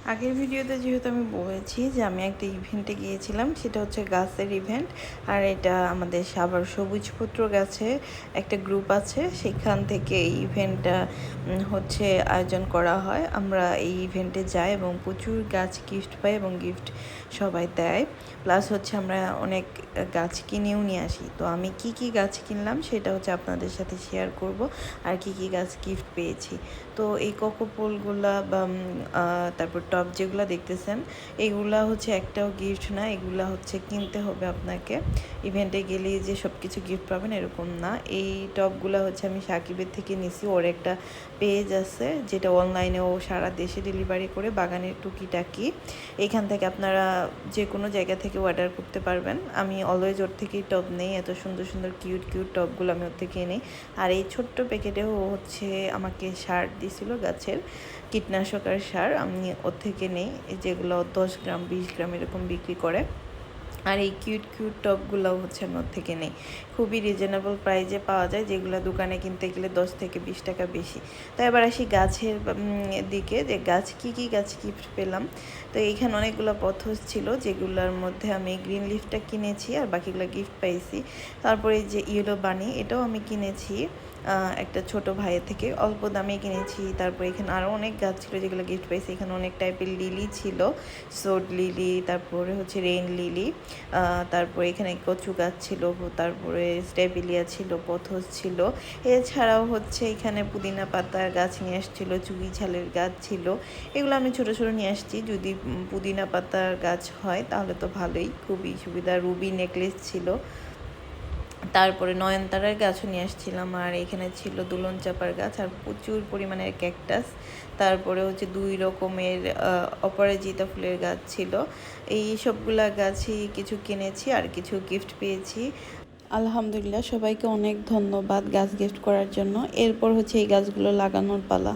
আগের ভিডিওতে যেহেতু আমি বলেছি যে আমি একটা ইভেন্টে গিয়েছিলাম, সেটা হচ্ছে গাছের ইভেন্ট। আর এটা আমাদের সাভার সবুজপুত্র গাছে একটা গ্রুপ আছে, সেখান থেকে এই ইভেন্টটা হচ্ছে আয়োজন করা হয়। আমরা এই ইভেন্টে যাই এবং প্রচুর গাছ গিফট পাই এবং গিফট সবাই দেয়। প্লাস হচ্ছে আমরা অনেক গাছ কিনেও নিয়ে আসি। তো আমি কি কি গাছ কিনলাম সেটা হচ্ছে আপনাদের সাথে শেয়ার করব, আর কি কি গাছ গিফট পেয়েছি। তো এই কোকোপোলগুলা বা তারপর টব যেগুলো দেখতেছেন, এগুলা হচ্ছে একটাও গিফট না, এগুলা হচ্ছে কিনতে হবে আপনাকে। ইভেন্টে গেলেই যে সব কিছু গিফট পাবেন এরকম না। এই টবগুলো হচ্ছে আমি সাকিবের থেকে নিছি। ওর একটা পেজ আছে যেটা অনলাইনেও সারা দেশে ডেলিভারি করে, বাগানের টুকিটাকি। এইখান থেকে আপনারা যে কোনো জায়গা থেকে অর্ডার করতে পারবেন। আমি অলওয়েজ ওর থেকেই টব নেই, এত সুন্দর সুন্দর কিউট কিউট টবগুলো আমি ওর থেকে নিই। আর এই ছোট্ট প্যাকেটেও হচ্ছে আমাকে সার দিছিল, গাছের কীটনাশক আর সার, আমি ওর থেকে নেই, যেগুলো 10 গ্রাম 20 গ্রাম এরকম বিক্রি করে। আর এই কিউট কিউট টপগুলোও হচ্ছে আমি ওর থেকে নেই, খুবই রিজনেবল প্রাইজে পাওয়া যায়, যেগুলো দোকানে কিনতে গেলে 10 থেকে 20 টাকা বেশি। তো এবার আসি গাছের দিকে, যে গাছ কি কি গাছ গিফট পেলাম। তো এইখানে অনেকগুলো পথস ছিল, যেগুলোর মধ্যে আমি গ্রিন লিফটা কিনেছি আর বাকিগুলো গিফট পাইছি। তারপরে যে ইয়েলো বানি, এটাও আমি কিনেছি একটা ছোট ভাইয়ের থেকে, অল্প দামে কিনেছি। তারপরে এখানে আরও অনেক গাছ ছিল যেগুলো গিফট পাইছি। এখানে অনেক টাইপের লিলি ছিল, সোড লিলি, তারপরে হচ্ছে রেইন লিলি, তারপরে এখানে কচু গাছ ছিল, তারপরে স্টেবিলিয়া ছিল, পথস ছিল। এছাড়াও হচ্ছে এখানে পুদিনা পাতার গাছ নিয়ে আসছিলো, চুই ঝালের গাছ ছিল। এগুলো আমি ছোটো ছোটো নিয়ে আসছি, যদি পুদিনা পাতার গাছ হয় তাহলে তো ভালোই, খুবই সুবিধা। রুবি নেকলেস ছিল, তারপরে নয়নতারার গাছও নিয়ে আসছিলাম। আর এখানে ছিল দুলন চাপার গাছ আর প্রচুর পরিমাণের ক্যাকটাস। তারপরে হচ্ছে 2 রকমের অপরাজিতা ফুলের গাছ ছিল। এই সবগুলা গাছই কিছু কিনেছি আর কিছু গিফট পেয়েছি। আলহামদুলিল্লাহ, সবাইকে অনেক ধন্যবাদ গাছ গিফট করার জন্য। এরপর হচ্ছে এই গাছগুলো লাগানোর পালা।